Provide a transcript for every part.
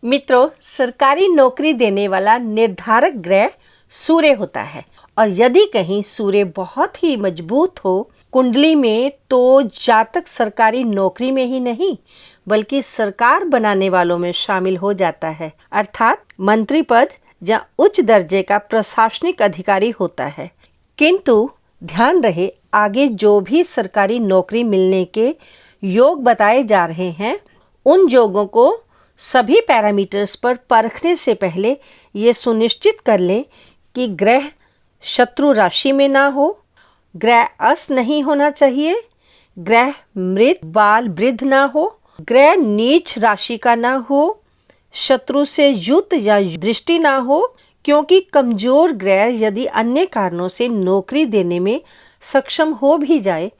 मित्रों, सरकारी नौकरी देने वाला निर्धारक ग्रह सूर्य होता है और यदि कहीं सूर्य बहुत ही मजबूत हो कुंडली में तो जातक सरकारी नौकरी में ही नहीं बल्कि सरकार बनाने वालों में शामिल हो जाता है, अर्थात मंत्री पद या उच्च दर्जे का प्रशासनिक अधिकारी होता है। किंतु ध्यान रहे, आगे जो भी सरकारी नौकरी मिलने के योग बताए जा रहे हैं उन योगों को सभी पैरामीटर्स पर परखने से पहले ये सुनिश्चित कर लें कि ग्रह शत्रु राशि में ना हो, ग्रह अस्त नहीं होना चाहिए, ग्रह मृत बाल वृद्ध ना हो, ग्रह नीच राशि का ना हो, शत्रु से युक्त या दृष्टि ना हो, क्योंकि कमजोर ग्रह यदि अन्य कारणों से नौकरी देने में सक्षम हो भी जाए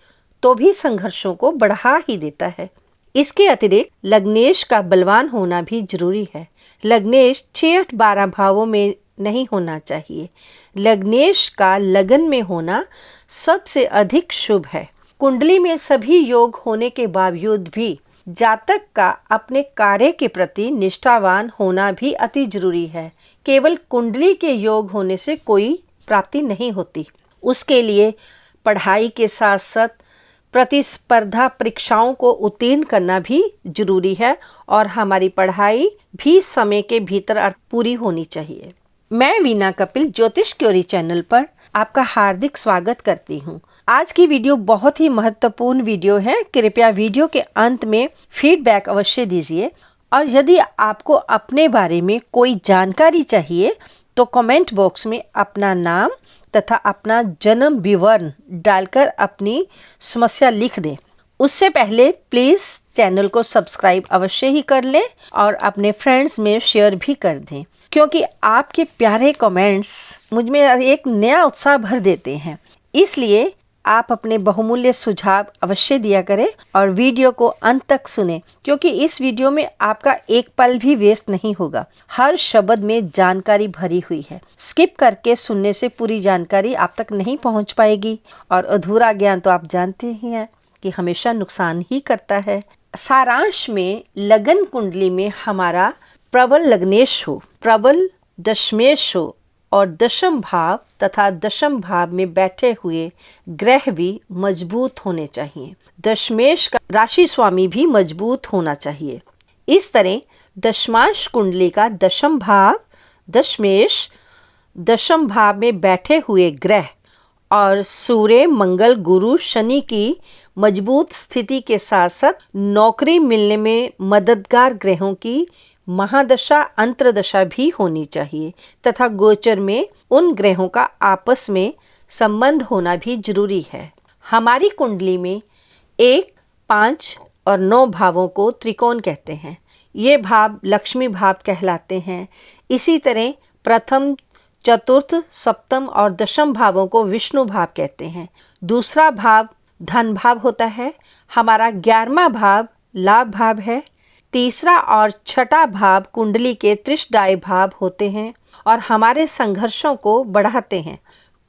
तो भी संघर्षों को बढ़ा ही देता है। इसके अतिरिक्त लग्नेश का बलवान होना भी जरूरी है। लग्नेश 6-8-12 भावों में नहीं होना चाहिए। लग्नेश का लगन में होना सबसे अधिक शुभ है। कुंडली में सभी योग होने के बावजूद भी जातक का अपने कार्य के प्रति निष्ठावान होना भी अति जरूरी है। केवल कुंडली के योग होने से कोई प्राप्ति नहीं होती, उसके लिए पढ़ाई के साथ साथ प्रतिस्पर्धा परीक्षाओं को उत्तीर्ण करना भी जरूरी है और हमारी पढ़ाई भी समय के भीतर पूरी होनी चाहिए। मैं वीना कपिल ज्योतिष क्योरी चैनल पर आपका हार्दिक स्वागत करती हूँ। आज की वीडियो बहुत ही महत्वपूर्ण वीडियो है। कृपया वीडियो के अंत में फीडबैक अवश्य दीजिए और यदि आपको अपने बारे में कोई जानकारी चाहिए तो कमेंट बॉक्स में अपना नाम तथा अपना जन्म विवरण डालकर अपनी समस्या लिख दें। उससे पहले प्लीज़ चैनल को सब्सक्राइब अवश्य ही कर लें और अपने फ्रेंड्स में शेयर भी कर दें, क्योंकि आपके प्यारे कमेंट्स मुझ में एक नया उत्साह भर देते हैं। इसलिए आप अपने बहुमूल्य सुझाव अवश्य दिया करें और वीडियो को अंत तक सुने, क्योंकि इस वीडियो में आपका एक पल भी वेस्ट नहीं होगा। हर शब्द में जानकारी भरी हुई है। स्किप करके सुनने से पूरी जानकारी आप तक नहीं पहुंच पाएगी और अधूरा ज्ञान तो आप जानते ही हैं कि हमेशा नुकसान ही करता है। सारांश में लगन कुंडली में हमारा प्रबल लग्नेश हो, प्रबल दशमेश हो और दशम भाव तथा दशम भाव में बैठे हुए ग्रह भी मजबूत होने चाहिए। दशमेश का राशि स्वामी भी मजबूत होना चाहिए। इस तरह दशमांश कुंडली का दशम भाव दशमेश, दशम भाव में बैठे हुए ग्रह और सूर्य मंगल गुरु शनि की मजबूत स्थिति के साथ साथ नौकरी मिलने में मददगार ग्रहों की महादशा अंतरदशा भी होनी चाहिए तथा गोचर में उन ग्रहों का आपस में संबंध होना भी जरूरी है। हमारी कुंडली में 1, 5 और 9 भावों को त्रिकोण कहते हैं। ये भाव लक्ष्मी भाव कहलाते हैं। इसी तरह प्रथम, चतुर्थ, सप्तम और दशम भावों को विष्णु भाव कहते हैं। दूसरा भाव धन भाव होता है। हमारा 11वां भाव लाभ भाव है। तीसरा और छठा भाव कुंडली के त्रिशदायी भाव होते हैं और हमारे संघर्षों को बढ़ाते हैं।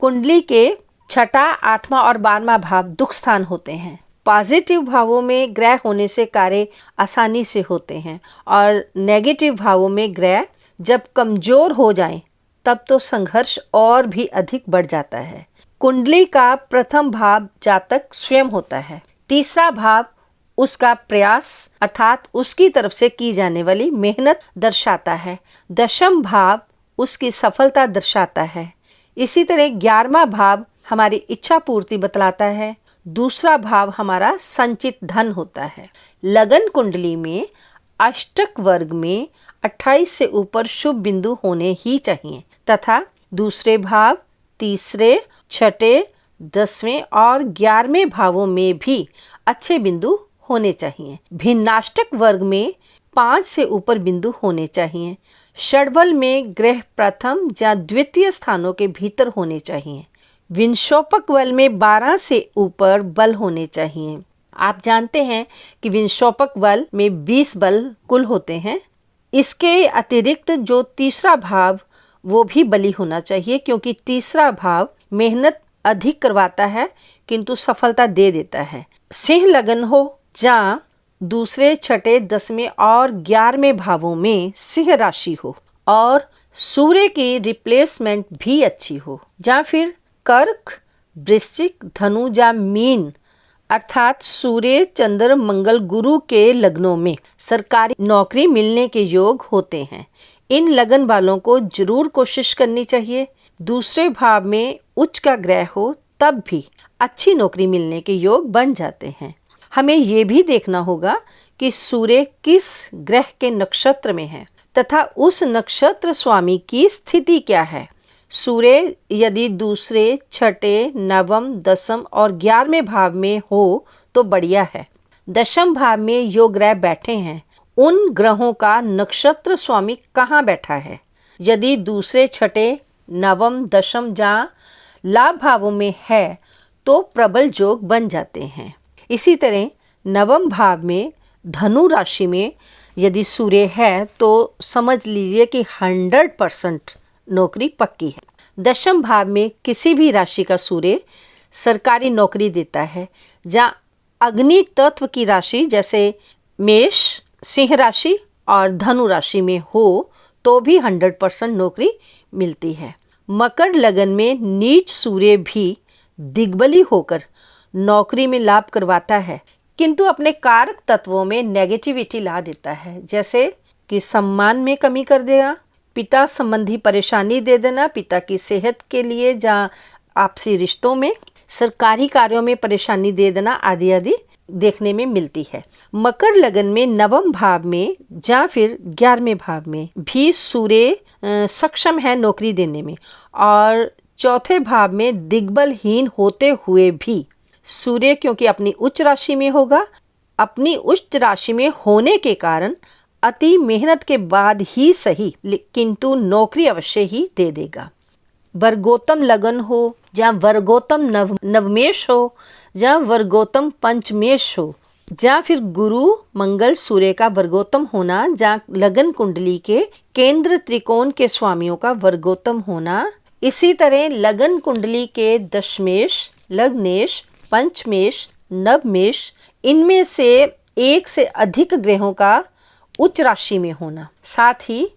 कुंडली के छठा, 8वां और 12वां भाव दुख स्थान होते हैं। पॉजिटिव भावों में ग्रह होने से कार्य आसानी से होते हैं और नेगेटिव भावों में ग्रह जब कमजोर हो जाएं तब तो संघर्ष और भी अधिक बढ़ जाता है। कुंडली का प्रथम भाव जातक स्वयं होता है। तीसरा भाव उसका प्रयास अर्थात उसकी तरफ से की जाने वाली मेहनत दर्शाता है। दशम भाव उसकी सफलता दर्शाता है। इसी तरह 11वां भाव हमारी इच्छा पूर्ति बतलाता है। दूसरा भाव हमारा संचित धन होता है। लगन कुंडली में अष्टक वर्ग में 28 से ऊपर शुभ बिंदु होने ही चाहिए तथा दूसरे भाव, तीसरे, छठे, 10वें और 11वें भावों में भी अच्छे बिंदु होने चाहिए। भिन्नाष्टक वर्ग में 5 से ऊपर बिंदु होने चाहिए। षडबल में ग्रह प्रथम या द्वितीय स्थानों के भीतर होने चाहिए। विंशोपक बल में 12 से ऊपर बल होने चाहिए। आप जानते हैं कि विंशोपक बल में 20 बल कुल होते हैं। इसके अतिरिक्त जो तीसरा भाव वो भी बली होना चाहिए, क्योंकि तीसरा भाव मेहनत अधिक करवाता है किंतु सफलता दे देता है। सिंह लगन हो या दूसरे, छठे, 10वें और 11वें भावों में सिंह राशि हो और सूर्य की रिप्लेसमेंट भी अच्छी हो, या फिर कर्क, वृश्चिक, धनु या मीन अर्थात सूर्य, चंद्र, मंगल, गुरु के लग्नों में सरकारी नौकरी मिलने के योग होते हैं। इन लगन वालों को जरूर कोशिश करनी चाहिए। दूसरे भाव में उच्च का ग्रह हो तब भी अच्छी नौकरी मिलने के योग बन जाते हैं। हमें ये भी देखना होगा कि सूर्य किस ग्रह के नक्षत्र में है तथा उस नक्षत्र स्वामी की स्थिति क्या है। सूर्य यदि दूसरे, छठे, नवम, 10म और 11वें भाव में हो तो बढ़िया है। 10म भाव में जो ग्रह बैठे हैं उन ग्रहों का नक्षत्र स्वामी कहाँ बैठा है। यदि दूसरे, छठे, नवम, 10म या लाभ भावों में है तो प्रबल योग बन जाते हैं। इसी तरह नवम भाव में धनु राशि में यदि सूर्य है तो समझ लीजिए कि 100% नौकरी पक्की है। 10म भाव में किसी भी राशि का सूर्य सरकारी नौकरी देता है। जहाँ अग्नि तत्व की राशि जैसे मेष, सिंह राशि और धनु राशि में हो तो भी 100% नौकरी मिलती है। मकर लगन में नीच सूर्य भी दिग्बली होकर नौकरी में लाभ करवाता है, किंतु अपने कारक तत्वों में नेगेटिविटी ला देता है, जैसे कि सम्मान में कमी कर देगा, पिता संबंधी परेशानी दे देना, पिता की सेहत के लिए या आपसी रिश्तों में, सरकारी कार्यों में परेशानी दे देना आदि आदि देखने में मिलती है। मकर लगन में नवम भाव में या फिर 11वें भाव में भी सूर्य सक्षम है नौकरी देने में और चौथे भाव में दिग्बलहीन होते हुए भी सूर्य क्योंकि अपनी उच्च राशि में होगा, अपनी उच्च राशि में होने के कारण अति मेहनत के बाद ही सही किंतु नौकरी अवश्य ही दे देगा। वर्गोत्तम लगन हो या वर्गोत्तम नवमेश हो या वर्गोत्तम पंचमेश हो या फिर गुरु मंगल सूर्य का वर्गोत्तम होना या लगन कुंडली के केंद्र त्रिकोण के स्वामियों का वर्गोत्तम होना, इसी तरह लगन कुंडली के दशमेश, लग्नेश, पंचमेश, नवमेश इनमें से एक से अधिक ग्रहों का उच्च राशि में होना, साथ ही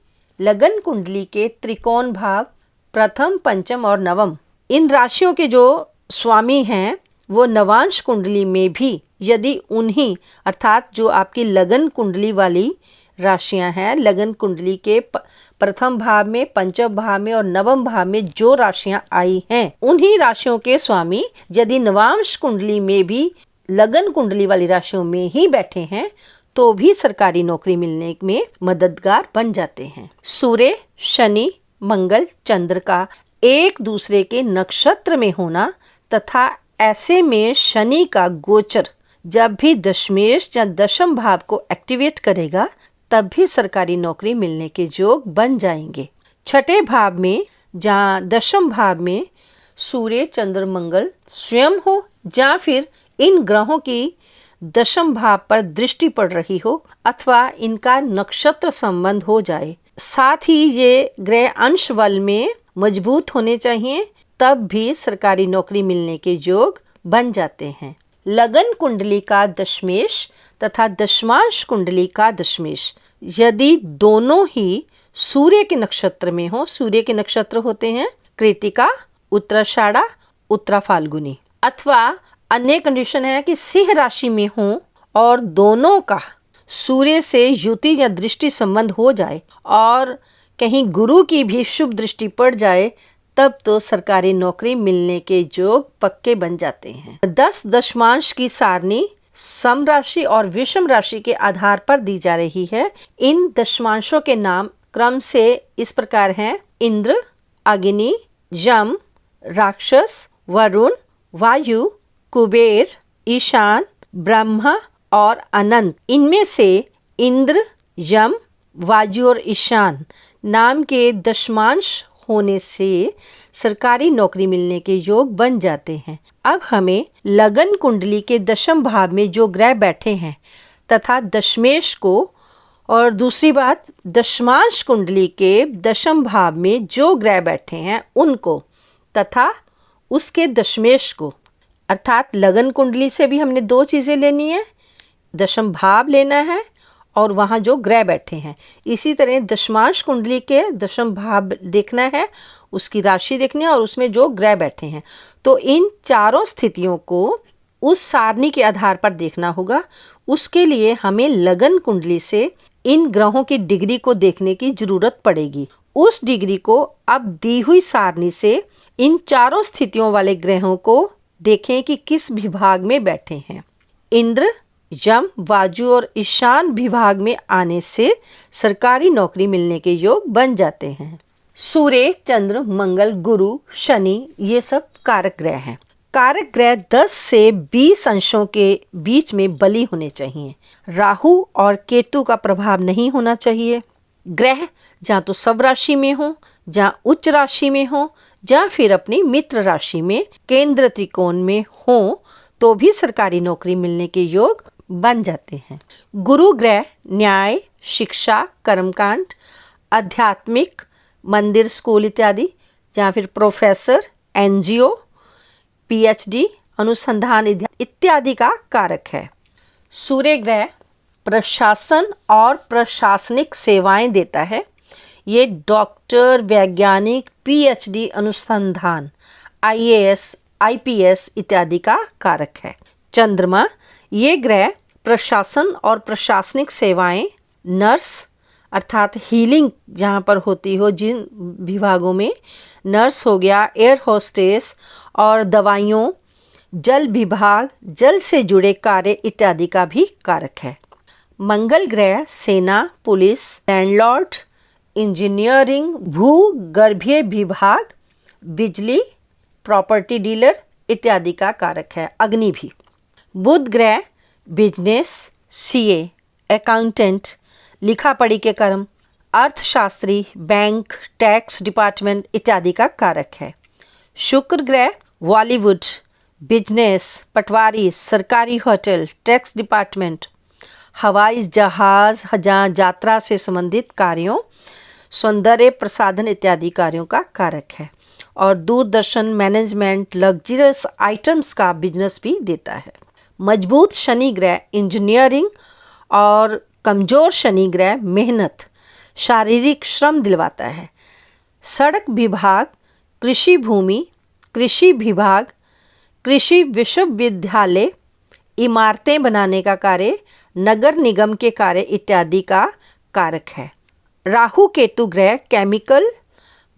लगन कुंडली के त्रिकोण भाव प्रथम, पंचम और नवम इन राशियों के जो स्वामी हैं वो नवांश कुंडली में भी यदि उन्हीं अर्थात जो आपकी लगन कुंडली वाली राशियां हैं, लगन कुंडली के प्रथम भाव में, पंचम भाव में और नवम भाव में जो राशियां आई हैं उन्हीं राशियों के स्वामी यदि नवांश कुंडली में भी लगन कुंडली वाली राशियों में ही बैठे हैं तो भी सरकारी नौकरी मिलने में मददगार बन जाते हैं। सूर्य, शनि, मंगल, चंद्र का एक दूसरे के नक्षत्र में होना तथा ऐसे में शनि का गोचर जब भी दशमेश या दशम भाव को एक्टिवेट करेगा तब भी सरकारी नौकरी मिलने के योग बन जाएंगे। छठे भाव में जहाँ दशम भाव में सूर्य, चंद्र, मंगल स्वयं हो या फिर इन ग्रहों की दशम भाव पर दृष्टि पड़ रही हो अथवा इनका नक्षत्र संबंध हो जाए, साथ ही ये ग्रह अंश बल में मजबूत होने चाहिए, तब भी सरकारी नौकरी मिलने के योग बन जाते हैं। लगन कुंडली का दशमेश तथा दशमांश कुंडली का दशमेश यदि दोनों ही सूर्य के नक्षत्र में हो, सूर्य के नक्षत्र होते हैं कृतिका, उत्तराषाढ़ा, उत्तरा फाल्गुनी, अथवा अन्य कंडीशन है कि सिंह राशि में हो और दोनों का सूर्य से युति या दृष्टि संबंध हो जाए और कहीं गुरु की भी शुभ दृष्टि पड़ जाए, तब तो सरकारी नौकरी मिलने के योग पक्के बन जाते हैं। 10 दशमांश की सारणी सम राशि और विषम राशि के आधार पर दी जा रही है। इन दशमांशों के नाम क्रम से इस प्रकार हैं: इंद्र, अग्नि, यम, राक्षस, वरुण, वायु, कुबेर, ईशान, ब्रह्मा और अनंत। इनमें से इंद्र, यम, वायु और ईशान नाम के दशमांश होने से सरकारी नौकरी मिलने के योग बन जाते हैं। अब हमें लगन कुंडली के दशम भाव में जो ग्रह बैठे हैं तथा दशमेश को, और दूसरी बात दशमांश कुंडली के दशम भाव में जो ग्रह बैठे हैं उनको तथा उसके दशमेश को, अर्थात लगन कुंडली से भी हमने दो चीज़ें लेनी है, दशम भाव लेना है और वहाँ जो ग्रह बैठे हैं। इसी तरह दशमांश कुंडली के दशम भाव देखना है, उसकी राशि देखनी है और उसमें जो ग्रह बैठे हैं। तो इन चारों स्थितियों को उस सारणी के आधार पर देखना होगा। उसके लिए हमें लगन कुंडली से इन ग्रहों की डिग्री को देखने की जरूरत पड़ेगी। उस डिग्री को अब दी हुई सारणी से इन चारों स्थितियों वाले ग्रहों को देखें कि किस विभाग में बैठे हैं। इंद्र, यम, वाजु और ईशान विभाग में आने से सरकारी नौकरी मिलने के योग बन जाते हैं। सूर्य, चंद्र, मंगल, गुरु, शनि ये सब कारक ग्रह हैं। कारक ग्रह 10 से 20 अंशों के बीच में बली होने चाहिए। राहु और केतु का प्रभाव नहीं होना चाहिए। ग्रह जहाँ तो सब राशि में हो, जहाँ उच्च राशि में हो, या फिर अपनी मित्र राशि में केंद्र त्रिकोण में हो तो भी सरकारी नौकरी मिलने के योग बन जाते हैं। गुरु ग्रह न्याय, शिक्षा, कर्मकांड, आध्यात्मिक, मंदिर, स्कूल इत्यादि, या फिर प्रोफेसर, एनजीओ, पीएचडी, अनुसंधान इत्यादि का कारक है। सूर्य ग्रह प्रशासन और प्रशासनिक सेवाएं देता है। ये डॉक्टर, वैज्ञानिक, पीएचडी, अनुसंधान, आईएएस, आईपीएस इत्यादि का कारक है। चंद्रमा ये ग्रह प्रशासन और प्रशासनिक सेवाएं, नर्स अर्थात हीलिंग जहाँ पर होती हो, जिन विभागों में नर्स हो गया, एयर होस्टेस और दवाइयों, जल विभाग, जल से जुड़े कार्य इत्यादि का भी कारक है। मंगल ग्रह सेना, पुलिस, लैंडलॉर्ड, इंजीनियरिंग, भूगर्भीय विभाग, बिजली, प्रॉपर्टी डीलर इत्यादि का कारक है। अग्नि भी। बुध ग्रह बिजनेस, सीए, अकाउंटेंट, लिखा पढ़ी के कर्म, अर्थशास्त्री, बैंक, टैक्स डिपार्टमेंट इत्यादि का कारक है। शुक्र ग्रह बॉलीवुड, बिजनेस, पटवारी, सरकारी होटल, टैक्स डिपार्टमेंट, हवाई जहाज, यात्रा से संबंधित कार्यों, सौंदर्य प्रसाधन इत्यादि कार्यों का कारक है। और दूरदर्शन, मैनेजमेंट, लग्जरियस आइटम्स का बिजनेस भी देता है। मजबूत शनि ग्रह इंजीनियरिंग और कमजोर शनि ग्रह मेहनत, शारीरिक श्रम दिलवाता है। सड़क विभाग, कृषि भूमि, कृषि विभाग, कृषि विश्वविद्यालय, इमारतें बनाने का कार्य, नगर निगम के कार्य इत्यादि का कारक है। राहु केतु ग्रह केमिकल,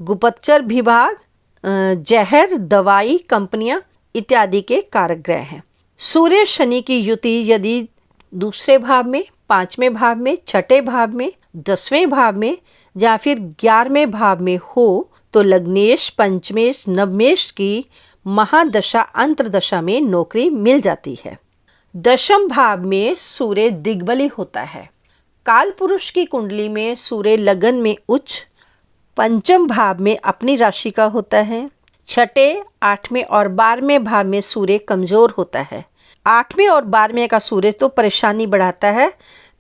गुप्तचर विभाग, जहर, दवाई कंपनियां इत्यादि के कारक ग्रह हैं। सूर्य शनि की युति यदि दूसरे भाव में, 5वें भाव में, 6ठे भाव में, 10वें भाव में या फिर 11वें भाव में हो तो लग्नेश, पंचमेश, नवमेश की महादशा अंतरदशा में नौकरी मिल जाती है। दशम भाव में सूर्य दिग्बली होता है। काल पुरुष की कुंडली में सूर्य लगन में उच्च, पंचम भाव में अपनी राशि का होता है। 6ठे, 8वें और 12वें भाव में सूर्य कमजोर होता है। 8वें और 12वें का सूर्य तो परेशानी बढ़ाता है,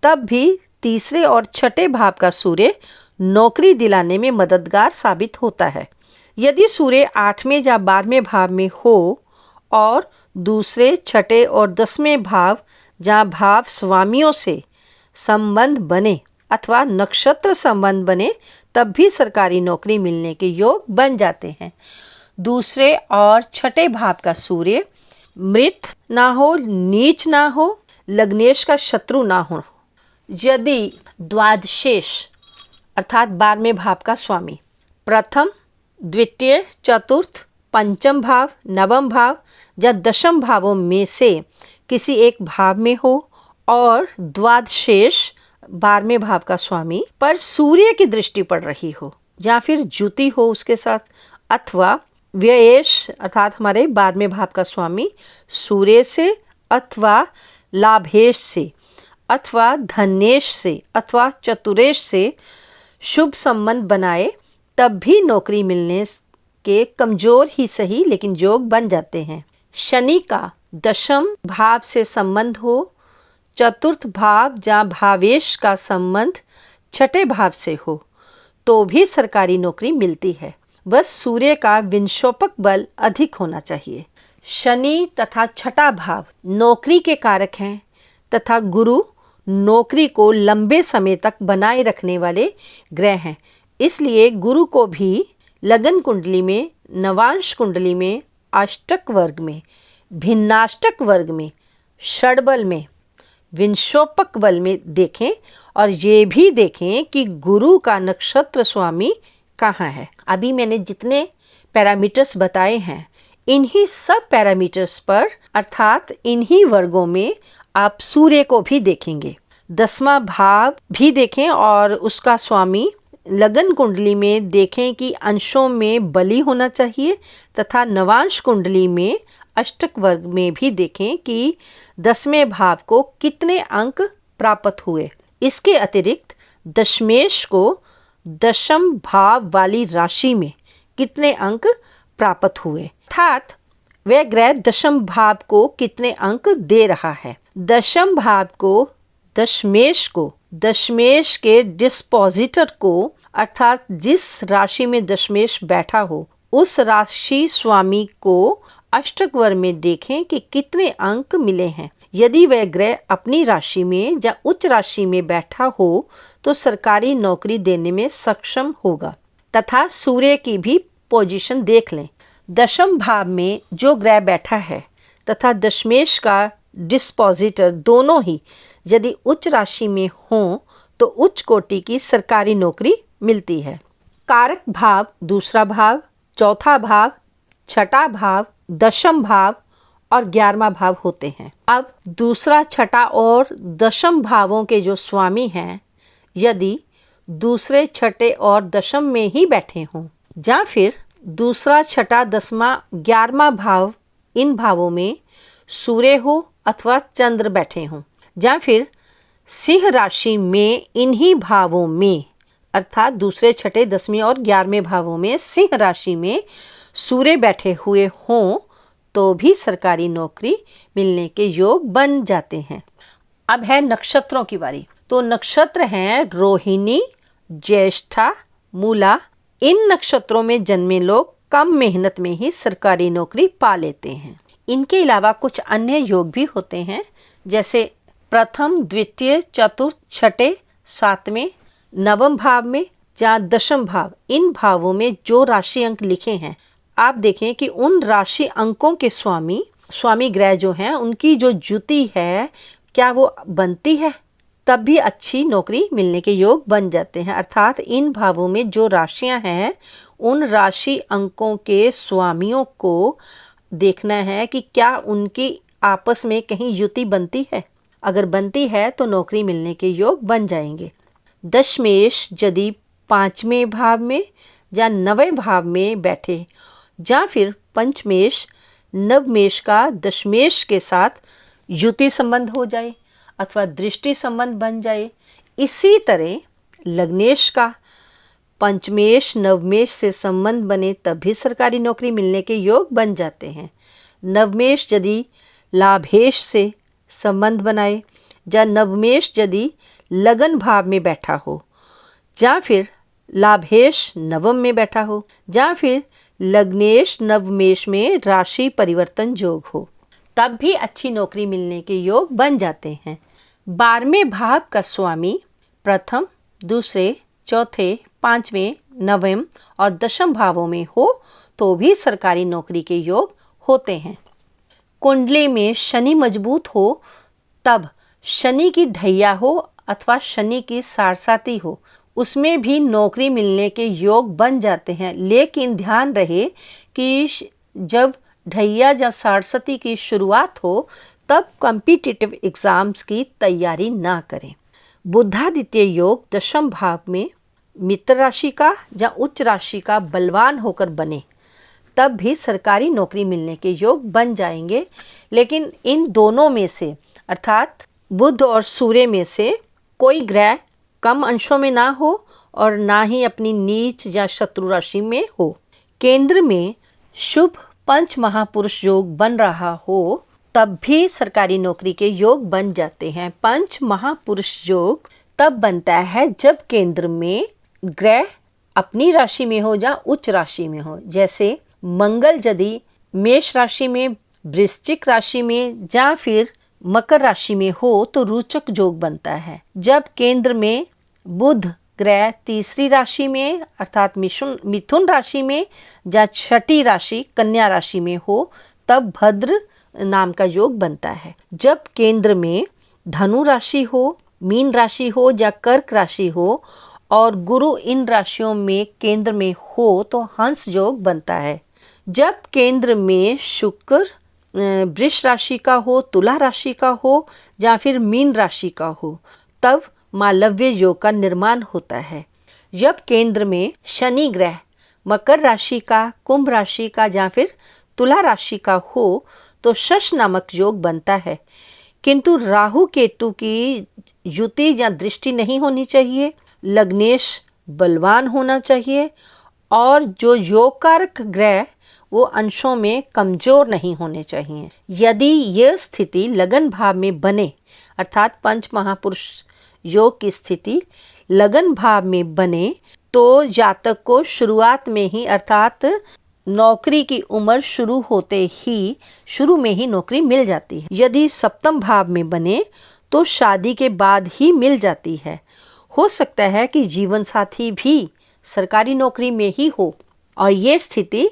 तब भी तीसरे और 6ठे भाव का सूर्य नौकरी दिलाने में मददगार साबित होता है। यदि सूर्य 8वें या 12वें भाव में हो और दूसरे, 6ठे और 10वें भाव जहाँ भाव स्वामियों से संबंध बने अथवा नक्षत्र संबंध बने, तब भी सरकारी नौकरी मिलने के योग बन जाते हैं। दूसरे और 6ठे भाव का सूर्य मृत ना हो, नीच ना हो, लग्नेश का शत्रु ना हो। यदि द्वादशेश अर्थात 12वें भाव का स्वामी प्रथम, द्वितीय, चतुर्थ, पंचम भाव, नवम भाव या दशम भावों में से किसी एक भाव में हो और द्वादशेष 12वें भाव का स्वामी पर सूर्य की दृष्टि पड़ रही हो या फिर ज्योति हो उसके साथ, अथवा व्ययेश अर्थात हमारे 12वें भाव का स्वामी सूर्य से अथवा लाभेश से अथवा धनेश से अथवा चतुरेश से शुभ संबंध बनाए, तब भी नौकरी मिलने के कमजोर ही सही लेकिन योग बन जाते हैं। शनि का दशम भाव से संबंध हो, चतुर्थ भाव या भावेश का संबंध 6ठे भाव से हो तो भी सरकारी नौकरी मिलती है। बस सूर्य का विंशोपक बल अधिक होना चाहिए। शनि तथा 6ठा भाव नौकरी के कारक हैं तथा गुरु नौकरी को लंबे समय तक बनाए रखने वाले ग्रह हैं। इसलिए गुरु को भी लगन कुंडली में, नवांश कुंडली में, अष्टक वर्ग में, भिन्नाष्टक वर्ग में, षडबल में, विंशोपक बल में देखें और ये भी देखें कि गुरु का नक्षत्र स्वामी कहाँ है। अभी मैंने जितने पैरामीटर्स बताए हैं, इन्हीं सब पैरामीटर्स पर अर्थात इन्हीं वर्गों में आप सूर्य को भी देखेंगे। 10वां भाव भी देखें और उसका स्वामी लगन कुंडली में देखें कि अंशों में बली होना चाहिए, तथा नवांश कुंडली में अष्टक वर्ग में भी देखें कि 10वें भाव को कितने अंक प्राप्त हुए। इसके अतिरिक्त दशमेश को दशम भाव वाली राशि में कितने अंक प्राप्त हुए, अर्थात वह ग्रह दशम भाव को कितने अंक दे रहा है। दशम भाव को दशमेश के डिस्पोजिटर को, अर्थात जिस राशि में दशमेश बैठा हो उस राशि स्वामी को अष्टक वर्ग में देखें कि कितने अंक मिले हैं। यदि वह ग्रह अपनी राशि में या उच्च राशि में बैठा हो तो सरकारी नौकरी देने में सक्षम होगा। तथा सूर्य की भी पोजीशन देख लें। दशम भाव में जो ग्रह बैठा है तथा दशमेश का डिस्पोजिटर दोनों ही यदि उच्च राशि में हों तो उच्च कोटि की सरकारी नौकरी मिलती है। कारक भाव दूसरा भाव, चौथा भाव, छठा भाव, दशम भाव और 11वां भाव होते हैं। अब दूसरा, छठा और दशम भावों के जो स्वामी हैं, यदि दूसरे, छठे और दशम में ही बैठे हों, या फिर दूसरा, छठा, 10वां, 11वां भाव, इन भावों में सूर्य हो अथवा चंद्र बैठे हों, या फिर सिंह राशि में इन्हीं भावों में, अर्थात दूसरे, छठे, 10वें और 11वें भावों में सिंह राशि में सूर्य बैठे हुए हों तो भी सरकारी नौकरी मिलने के योग बन जाते हैं। अब है नक्षत्रों की बारी। तो नक्षत्र हैं रोहिणी, ज्येष्ठा, मूला। इन नक्षत्रों में जन्मे लोग कम मेहनत में ही सरकारी नौकरी पा लेते हैं। इनके अलावा कुछ अन्य योग भी होते हैं, जैसे प्रथम, द्वितीय, चतुर्थ, छठे, 7वें, 9वें भाव में या दशम भाव, इन भावों में जो राशि अंक लिखे हैं, आप देखें कि उन राशि अंकों के स्वामी ग्रह जो हैं, उनकी जो जुति है क्या वो बनती है, तब भी अच्छी नौकरी मिलने के योग बन जाते हैं। अर्थात इन भावों में जो राशियां हैं, उन राशि अंकों के स्वामियों को देखना है कि क्या उनकी आपस में कहीं युति बनती है। अगर बनती है तो नौकरी मिलने के योग बन जाएंगे। दशमेश यदि 5वें भाव में या 9वें भाव में बैठे, या फिर पंचमेश नवमेश का दशमेश के साथ युति संबंध हो जाए अथवा दृष्टि संबंध बन जाए। इसी तरह लग्नेश का पंचमेश नवमेश से संबंध बने तब भी सरकारी नौकरी मिलने के योग बन जाते हैं। नवमेश यदि लाभेश से संबंध बनाए, या नवमेश यदि लगन भाव में बैठा हो, या फिर लाभेश नवम में बैठा हो, या फिर लग्नेश नवमेश में राशि परिवर्तन योग हो, तब भी अच्छी नौकरी मिलने के योग बन जाते हैं। 12वें भाव का स्वामी प्रथम, दूसरे, चौथे, 5वें, 9वें और दशम भावों में हो तो भी सरकारी नौकरी के योग होते हैं। कुंडली में शनि मजबूत हो तब शनि की ढैया हो अथवा शनि की साढ़साती हो, उसमें भी नौकरी मिलने के योग बन जाते हैं। लेकिन ध्यान रहे कि जब ढैया या साढ़सती की शुरुआत हो तब कॉम्पिटिटिव एग्जाम्स की तैयारी ना करें। बुधादित्य योग दशम भाव में मित्र राशि का या उच्च राशि का बलवान होकर बने तब भी सरकारी नौकरी मिलने के योग बन जाएंगे। लेकिन इन दोनों में से अर्थात बुध और सूर्य में से कोई ग्रह कम अंशों में ना हो और ना ही अपनी नीच या शत्रु राशि में हो। केंद्र में शुभ पंच महापुरुष योग बन रहा हो तब भी सरकारी नौकरी के योग बन जाते हैं। पंच महापुरुष योग तब बनता है जब केंद्र में ग्रह अपनी राशि में हो या उच्च राशि में हो। जैसे मंगल यदि मेष राशि में, वृश्चिक राशि में या फिर मकर राशि में हो तो रोचक योग बनता है। जब केंद्र में बुध ग्रह तीसरी राशि में अर्थात मिथुन राशि में या छठी राशि कन्या राशि में हो तब भद्र नाम का योग बनता है। जब केंद्र में धनु राशि हो, मीन राशि हो या कर्क राशि हो और गुरु इन राशियों में केंद्र में हो तो हंस योग बनता है। जब केंद्र में शुक्र वृष राशि का हो, तुला राशि का हो या फिर मीन राशि का हो तब मालव्य योग का निर्माण होता है। जब केंद्र में शनि ग्रह मकर राशि का, कुंभ राशि का या फिर तुला राशि का हो तो शश नामक योग बनता है, किंतु राहु केतु की युति या दृष्टि नहीं होनी चाहिए। लग्नेश बलवान होना चाहिए और जो योग कारक ग्रह वो अंशों में कमजोर नहीं होने चाहिए। यदि यह स्थिति लगन भाव में बने अर्थात पंच महापुरुष योग की स्थिति लगन भाव में बने तो जातक को शुरुआत में ही अर्थात नौकरी की उम्र शुरू में ही नौकरी मिल जाती है। यदि सप्तम भाव में बने तो शादी के बाद ही मिल जाती है। हो सकता है कि जीवन साथी भी सरकारी नौकरी में ही हो और ये स्थिति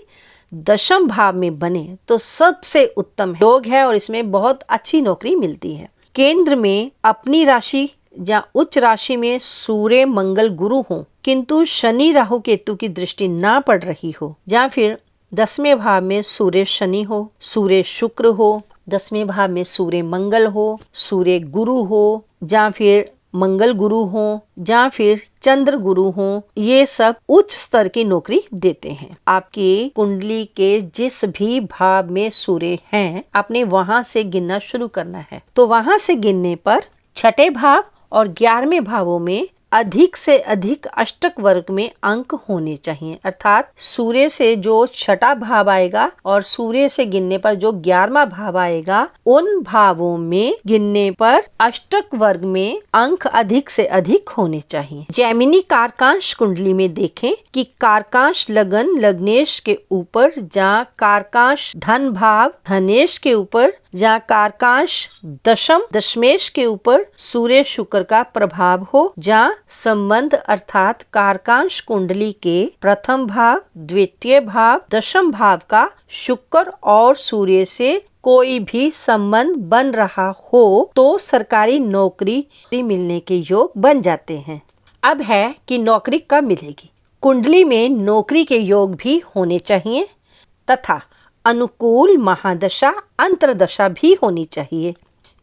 दशम भाव में बने तो सबसे उत्तम योग है और इसमें बहुत अच्छी नौकरी मिलती है। केंद्र में अपनी राशि या उच्च राशि में सूर्य मंगल गुरु हो किंतु शनि राहु केतु की दृष्टि ना पड़ रही हो या फिर 10वें भाव में सूर्य शनि हो, सूर्य शुक्र हो, 10वें भाव में सूर्य मंगल हो, सूर्य गुरु हो या फिर मंगल गुरु हो या फिर चंद्र गुरु हो, ये सब उच्च स्तर की नौकरी देते हैं। आपकी कुंडली के जिस भी भाव में सूर्य हैं आपने वहां से गिनना शुरू करना है। तो वहां से गिनने पर छठे भाव और 11वें भावों में अधिक से अधिक अष्टक वर्ग में अंक होने चाहिए, अर्थात सूर्य से जो छठा भाव आएगा और सूर्य से गिनने पर जो 11वां भाव आएगा उन भावों में गिनने पर अष्टक वर्ग में अंक अधिक से अधिक होने चाहिए। जैमिनी कारकांश कुंडली में देखें कि कारकांश लगन लग्नेश के ऊपर या कारकांश धन भाव धनेश के ऊपर या कारकांश दशम दशमेश के ऊपर सूर्य शुक्र का प्रभाव हो या संबंध अर्थात कारकांश कुंडली के प्रथम भाव, द्वितीय भाव, दशम भाव का शुक्र और सूर्य से कोई भी संबंध बन रहा हो तो सरकारी नौकरी मिलने के योग बन जाते हैं। अब है कि नौकरी कब मिलेगी। कुंडली में नौकरी के योग भी होने चाहिए तथा अनुकूल महादशा अंतरदशा भी होनी चाहिए।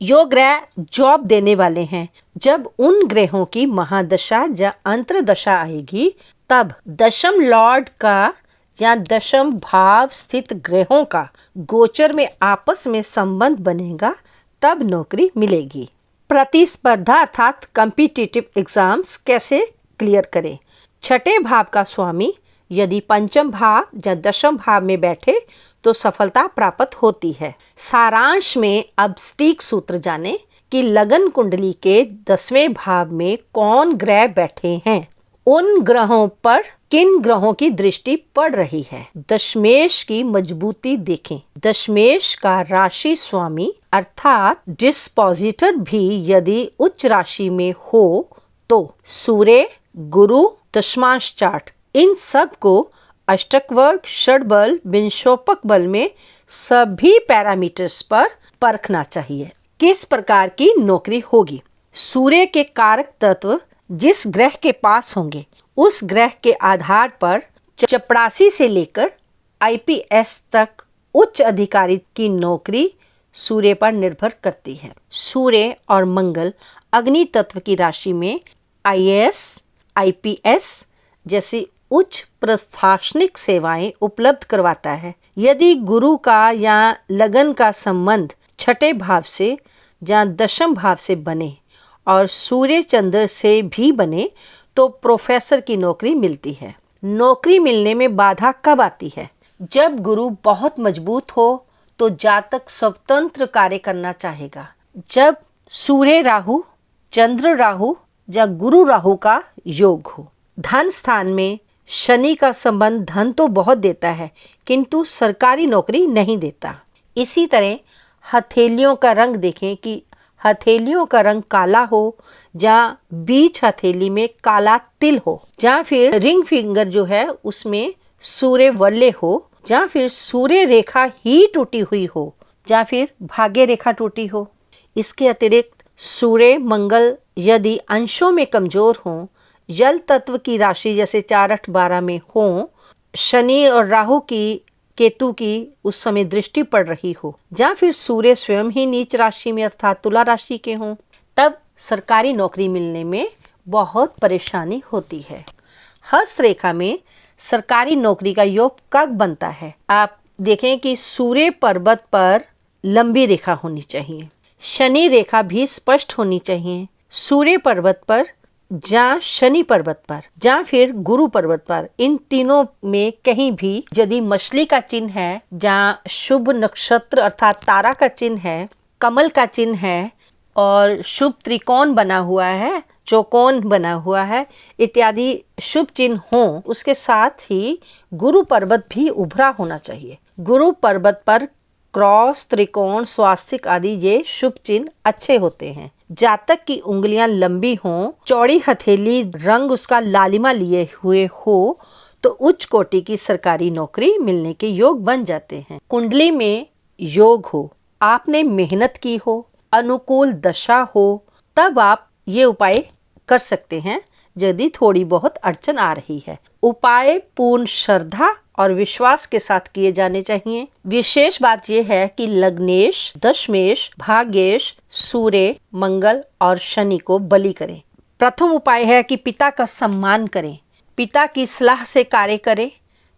जो ग्रह जॉब देने वाले हैं जब उन ग्रहों की महादशा या अंतरदशा आएगी तब दशम लॉर्ड का या दशम भाव स्थित ग्रहों का गोचर में आपस में संबंध बनेगा तब नौकरी मिलेगी। प्रतिस्पर्धा अर्थात कॉम्पिटिटिव एग्जाम्स कैसे क्लियर करें। छठे भाव का स्वामी यदि पंचम भाव या दशम भाव में बैठे तो सफलता प्राप्त होती है। सारांश में अब सटीक सूत्र जाने कि लगन कुंडली के 10वें भाव में कौन ग्रह बैठे हैं, उन ग्रहों पर किन ग्रहों की दृष्टि पड़ रही है। दशमेश की मजबूती देखें। दशमेश का राशि स्वामी अर्थात डिस्पोजिटर भी यदि उच्च राशि में हो तो सूर्य गुरु दशमांश चार्ट इन सब को अष्टक वर्ग षडबल विंशोपक बल में सभी पैरामीटर्स पर परखना चाहिए। किस प्रकार की नौकरी होगी। सूर्य के कारक तत्व जिस ग्रह के पास होंगे उस ग्रह के आधार पर चपरासी से लेकर आईपीएस तक उच्च अधिकारी की नौकरी सूर्य पर निर्भर करती है। सूर्य और मंगल अग्नि तत्व की राशि में आईएएस आईपीएस जैसी उच्च प्रशासनिक सेवाएं उपलब्ध करवाता है। यदि गुरु का या लगन का संबंध छठे भाव से या दशम भाव से बने और सूर्य चंद्र से भी बने तो प्रोफेसर की नौकरी मिलती है। नौकरी मिलने में बाधा कब आती है। जब गुरु बहुत मजबूत हो तो जातक स्वतंत्र कार्य करना चाहेगा। जब सूर्य राहु चंद्र राहु या गुरु राहु का योग हो। धन स्थान में शनि का संबंध धन तो बहुत देता है किंतु सरकारी नौकरी नहीं देता। इसी तरह हथेलियों का रंग देखें कि हथेलियों का रंग काला हो, जहाँ बीच हथेली में काला तिल हो, जहाँ फिर रिंग फिंगर जो है उसमें सूर्य वलय हो, जहाँ फिर सूर्य रेखा ही टूटी हुई हो, जहाँ फिर भाग्य रेखा टूटी हो। इसके अतिरिक्त सूर्य मंगल यदि अंशों में कमजोर हों, जल तत्व की राशि जैसे 4, 8, 12 में हों, शनि और राहु की केतु की उस समय दृष्टि पड़ रही हो, जहाँ फिर सूर्य स्वयं ही नीच राशि में अर्थात तुला राशि के हों, तब सरकारी नौकरी मिलने में बहुत परेशानी होती है। हस्त रेखा में सरकारी नौकरी का योग कब बनता है? आप देखें कि सूर्य पर्वत पर लंबी रेखा होनी चाहिए, शनि रेखा भी स्पष्ट होनी चाहिए। सूर्य पर्वत पर, जहाँ शनि पर्वत पर, जहाँ फिर गुरु पर्वत पर, इन तीनों में कहीं भी यदि मछली का चिन्ह है, जहाँ शुभ नक्षत्र अर्थात तारा का चिन्ह है, कमल का चिन्ह है और शुभ त्रिकोण बना हुआ है, चौकोन बना हुआ है इत्यादि शुभ चिन्ह हों, उसके साथ ही गुरु पर्वत भी उभरा होना चाहिए। गुरु पर्वत पर क्रॉस, त्रिकोण, स्वास्तिक आदि ये शुभ चिन्ह अच्छे होते हैं। जातक की उंगलियां लंबी हों, चौड़ी हथेली, रंग उसका लालिमा लिए हुए हो, तो उच्च कोटि की सरकारी नौकरी मिलने के योग बन जाते हैं। कुंडली में योग हो, आपने मेहनत की हो, अनुकूल दशा हो, तब आप ये उपाय कर सकते हैं यदि थोड़ी बहुत अड़चन आ रही है। उपाय पूर्ण श्रद्धा और विश्वास के साथ किए जाने चाहिए। विशेष बात यह है कि लग्नेश, दशमेश, भाग्येश, सूर्य, मंगल और शनि को बलि करें। प्रथम उपाय है कि पिता का सम्मान करें, पिता की सलाह से कार्य करें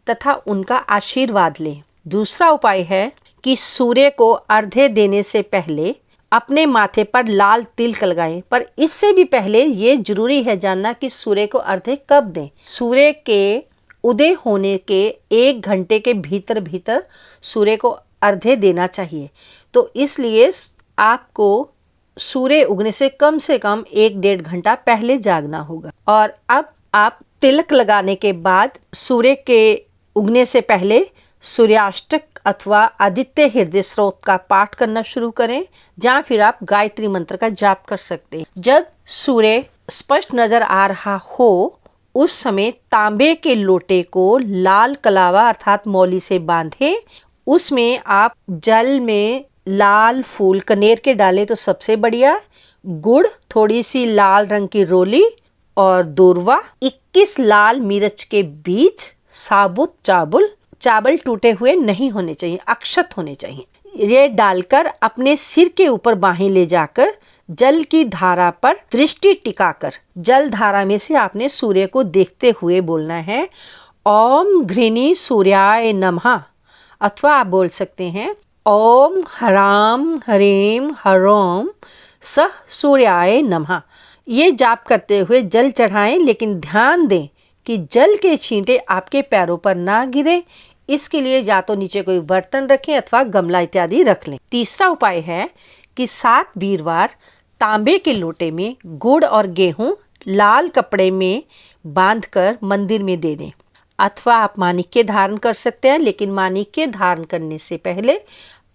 तथा उनका आशीर्वाद लें। दूसरा उपाय है कि सूर्य को अर्घ्य देने से पहले अपने माथे पर लाल तिलक लगाएं। पर इससे भी पहले ये जरूरी है जानना कि सूर्य को अर्घ्य कब दें। सूर्य के उदय होने के 1 घंटे के भीतर भीतर सूर्य को अर्घ्य देना चाहिए। तो इसलिए आपको सूर्य उगने से कम 1-1.5 घंटा पहले जागना होगा। और अब आप तिलक लगाने के बाद सूर्य के उगने से पहले सूर्याष्टक अथवा आदित्य हृदय स्रोत का पाठ करना शुरू करें, जहाँ फिर आप गायत्री मंत्र का जाप कर सकते हैं। जब सूर्य स्पष्ट नजर आ रहा हो, उस समय तांबे के लोटे को लाल कलावा अर्थात मौली से बांधें। उसमें आप जल में लाल फूल कनेर के डालें तो सबसे बढ़िया, गुड़, थोड़ी सी लाल रंग की रोली और दूर्वा, 21 लाल मिर्च के बीज, साबुत चावल टूटे हुए नहीं होने चाहिए, अक्षत होने चाहिए। ये डालकर अपने सिर के ऊपर बाहें ले जाकर जल की धारा पर दृष्टि टिकाकर जल धारा में से आपने सूर्य को देखते हुए बोलना है ओम घृणी सूर्याय नमः, अथवा आप बोल सकते हैं ओम हराम हरीम हरोम सह सूर्याय नमः। ये जाप करते हुए जल चढ़ाएं, लेकिन ध्यान दें कि जल के छींटे आपके पैरों पर ना गिरे। इसके लिए या तो नीचे कोई बर्तन रखें अथवा गमला इत्यादि रख लें। तीसरा उपाय है कि 7 वीरवार तांबे के लोटे में गुड़ और गेहूं लाल कपड़े में बांधकर मंदिर में दे दें, अथवा आप माणिक्य धारण कर सकते हैं। लेकिन माणिक्य धारण करने से पहले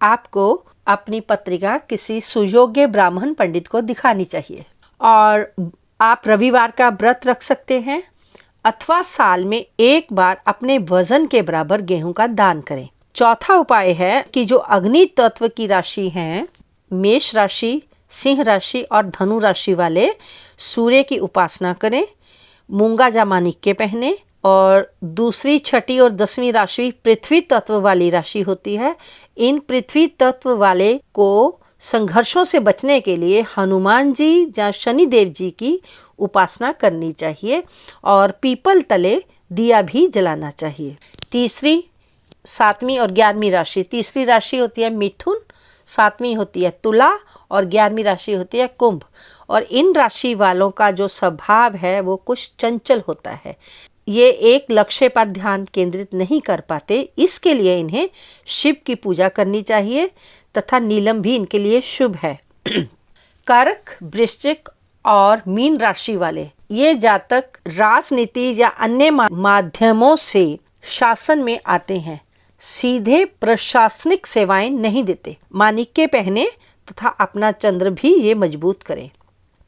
आपको अपनी पत्रिका किसी सुयोग्य ब्राह्मण पंडित को दिखानी चाहिए। और आप रविवार का व्रत रख सकते हैं अथवा साल में 1 बार अपने वजन के बराबर गेहूं का दान करें। चौथा उपाय है कि जो अग्नि तत्व की राशि हैं, मेष राशि, सिंह राशि और धनु राशि वाले सूर्य की उपासना करें, मूंगा या माणिक्य पहने। और दूसरी, छठी और 10वीं राशि पृथ्वी तत्व वाली राशि होती है। इन पृथ्वी तत्व वाले को संघर्षों से बचने के लिए हनुमान जी या शनिदेव जी की उपासना करनी चाहिए और पीपल तले दिया भी जलाना चाहिए। तीसरी, 7वीं और 11वीं राशि, तीसरी राशि होती है मिथुन, 7वीं होती है तुला और 11वीं राशि होती है कुंभ। और इन राशि वालों का जो स्वभाव है वो कुछ चंचल होता है। ये एक लक्ष्य पर ध्यान केंद्रित नहीं कर पाते, इसके लिए इन्हें शिव की पूजा करनी चाहिए तथा नीलम भी इनके लिए शुभ है। कर्क, वृश्चिक और मीन राशि वाले ये जातक राजनीति या अन्य माध्यमों से शासन में आते हैं, सीधे प्रशासनिक सेवाएं नहीं देते। माणिक्य पहने तथा अपना चंद्र भी ये मजबूत करें।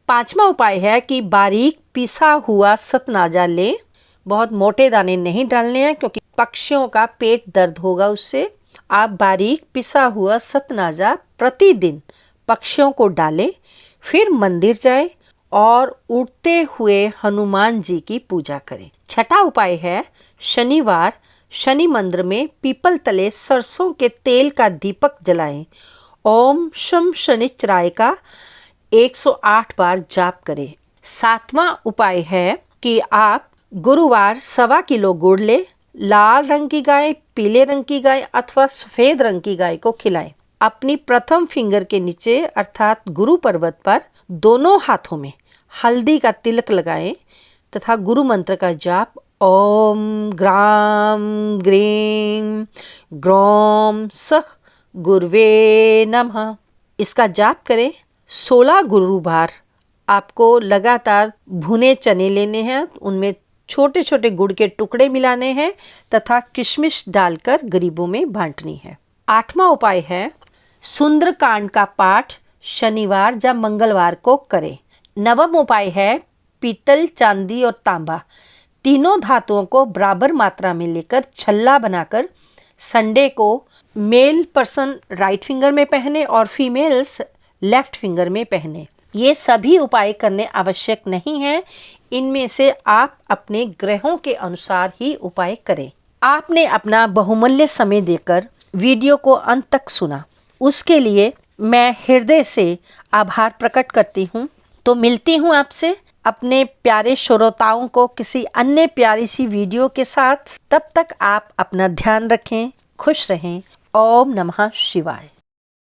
5वां उपाय है कि बारीक पिसा हुआ सतनाजा ले। बहुत मोटे दाने नहीं डालने हैं क्योंकि पक्षियों का पेट दर्द होगा उससे। आप बारीक पिसा हुआ सतनाजा प्रतिदिन पक्षियों को डालें, फिर मंदिर जाएं और उड़ते हुए हनुमान जी की पूजा करें। 6वां उपाय है शनिवार शनि मंदिर में पीपल तले सरसों के तेल का दीपक जलाएं। ओम शम शनिचराय का 108 बार जाप करें। 7वां उपाय है कि आप गुरुवार 1.25 किलो गुड़ ले, लाल रंग की गाय, पीले रंग की गाय अथवा सफेद रंग की गाय को खिलाएं। अपनी प्रथम फिंगर के नीचे अर्थात गुरु पर्वत पर दोनों हाथों में हल्दी का तिलक लगाएं तथा गुरु मंत्र का जाप ओम ग्राम ग्रीम ग्रोम सह गुरुवे नमः इसका जाप करें। 16 गुरुवार आपको लगातार भुने चने लेने हैं, उनमें छोटे छोटे गुड़ के टुकड़े मिलाने हैं तथा किशमिश डालकर गरीबों में बांटनी है। 8वां उपाय है सुंदरकांड का पाठ शनिवार या मंगलवार को करें। 9वां उपाय है पीतल, चांदी और तांबा तीनों धातुओं को बराबर मात्रा में लेकर छल्ला बनाकर संडे को मेल पर्सन राइट फिंगर में पहने और फीमेल्स लेफ्ट फिंगर में पहने। ये सभी उपाय करने आवश्यक नहीं है, इनमें से आप अपने ग्रहों के अनुसार ही उपाय करें। आपने अपना बहुमूल्य समय देकर वीडियो को अंत तक सुना, उसके लिए मैं हृदय से आभार प्रकट करती हूँ। तो मिलती हूँ आपसे अपने प्यारे श्रोताओं को किसी अन्य प्यारी सी वीडियो के साथ। तब तक आप अपना ध्यान रखें, खुश रहें। ओम नमः शिवाय।